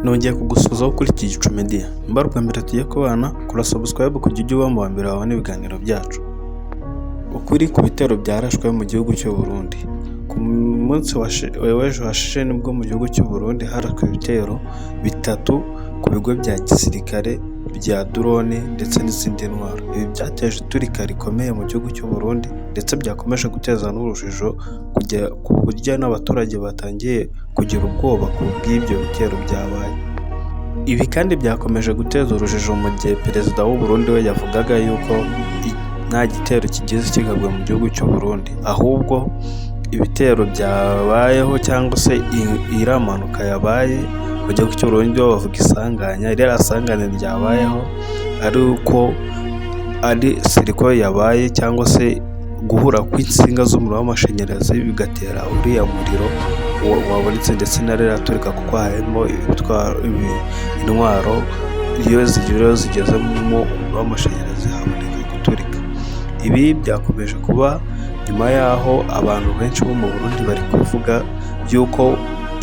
Nongeye kugusuhuza kuri iki Gicu Media. Bwa mbere tugiye kubana, kora subscribe kugira ujye uba mu wa mbere wabona ibiganiro byacu. Ukuri ku bitero byarashwe mu gihugu cy'u Burundi. Ku munsi w'ejo hashize nibwo mu gihugu cy'u Burundi harashwe ibitero bitatu ku bigo bya gisirikare bya drone ndetse n'izindi ntwaro. Ibi byateje iturika rikomeye mu gihugu cy'u Burundi ndetse byakomeje guteza n'urujijo ku buryo n'abaturage batangiye kugira ubwoba ku bw'ibyo bitero byabaye. Ibi kandi byakomeje guteza urujijo mu gihe perezida w'u Burundi we yavugaga yuko nta gitero kigeze kigabwa mu gihugu cy'u Burundi, ahubwo ibitero byabayeho cyangwa se iriya mpanuka yabaye mu gihugu cy'u Burundi bavuga isanganya. Iriya sanganya ryabayeho ari uko ari siriko yabaye cyangwa se guhura kw'insinga z'umuriro w'amashanyarazi bigatera uriya muriro wabonetse ndetse na rero aturika kuko harimo intwaro iyo zigezemo umuriro w'amashanyarazi haboneka guturika. Ibi byakomeje kuba nyuma y'aho abantu benshi bo mu Burundi bari kuvuga yuko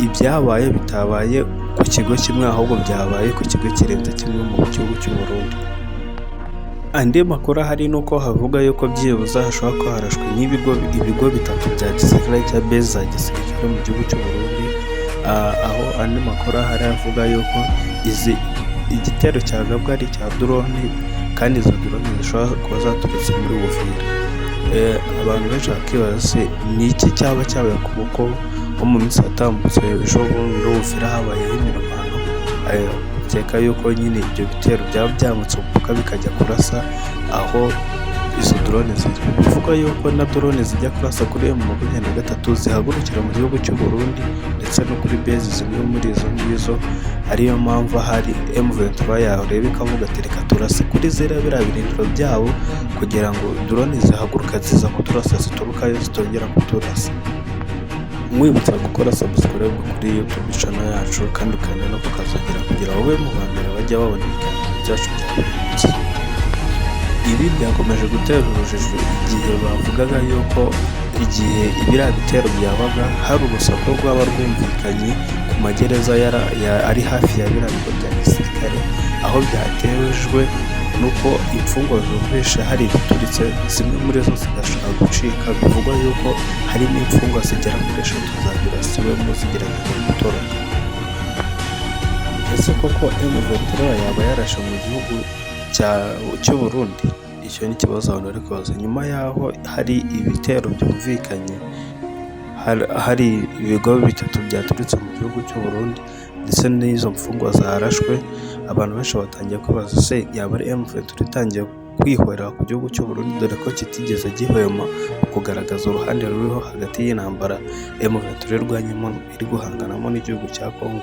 ibyabaye bitabaye ku kigo kimwe ahubwo byabaye ku kigo kirenze kimwe mu gihugu cy'u Burundi. Andi makuru ahari ni uko havuga yuko byibuze hashobora kuba harashwe ibigo bitatu bya gisirikare cya base za gisirikare mu gihugu cy'u Burundi, aho andi makuru ahari avuga yuko igitero cyagabwa ari icya drone kandi izo drone zishobora kuba zaturutse muri Uvira. Abantu benshi bakibaza se ni iki cyaba cyabaye kuko nko mu minsi yatambutse ejo bundi muri Uvira habayeho imirwano, ukeka yuko nyine ibyo bitero byaba byambutse umupaka bikajya kurasa aho izo drone ziri. Bivuga yuko na drone zijya kurasa kuri M23 zihagurukira mu gihugu cy'u Burundi ndetse no kuri base zimwe muri izo ngizo, ariyo mpamvu hari M23 yareba ikavuga ati reka turase kuri biriya birindiro byabo kugira ngo drone zihaguruka ziza kuturasa ziturukayo zitongera kuturasa. Mwibutsa gukora subscribe kuri YouTube channel yacu kandi ukanda no kukazogera kugira wowe mu bambere bajya babona ibiganiro byacu bya buri munsi. Ibi byakomeje gutera urujijo igihe bavugaga yuko igihe ibiriya bitero byabaga hari urusaku rwaba rwumvikanye ku magereza ari hafi ya biriya bigo bya gisirikare, aho byatejwe nuko imfungwa zumvishe hari ibituritse zimwe muri zo zigashaka gucika. Bivugwa yuko hari n'imfungwa zigera muri 3 zabirasiwemo zigerageza gutoroka. Ese koko M23 yaba yarashe mu gihugu cy'u Burundi? Icyo ni ikibazo abantu bari kubaza. Nyuma y'aho hari ibitero byumvikanye, hari ibigo bitatu byaturutse mu gihugu cy'u Burundi ndetse n'izo mfungwa zarashwe, abantu benshi batangiye kwibaza se yaba ari M23 itangiye kwihorera ku gihugu cy'u Burundi, dore ko kitigeze gihwema kugaragaza uruhande ruriho hagati y'intambara M23 irwanyemo iri guhanganamo n'igihugu cya Congo.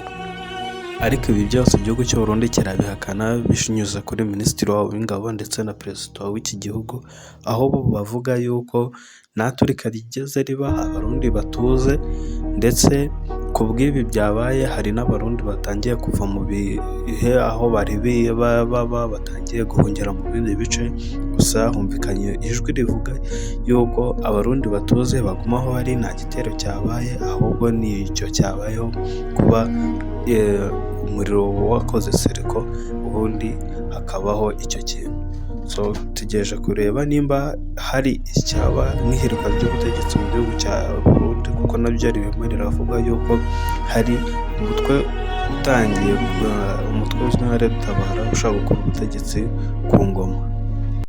Ariko ibi byose igihugu cy'u Burundi kirabihakana binyuze kuri minisitiri wabo w'ingabo ndetse na perezida w'iki gihugu, aho bo bavuga yuko nta turika rigeze riba, abarundi batuze ndetse ku bw'ibi byabaye hari n'abarundi batangiye kuva mu bihe aho bari batangiye guhungira mu bindi bice. Gusa humvikanye ijwi rivuga yuko abarundi batuze baguma aho bari, nta gitero cyabaye ahubwo ni icyo cyabayeho kuba umuriro wakoze seriko ubundi hakabaho icyo kintu. So tugejeje kureba nimba hari icyaba nk'ihirika ry'ubutegetsi mu gihugu cya Burundi, kuko nabyo ari bimwe riravuga yuko hari umutwe utangiye umutwe uzwi nka Red Tabara ushaka gukora ubutegetsi ku ngoma.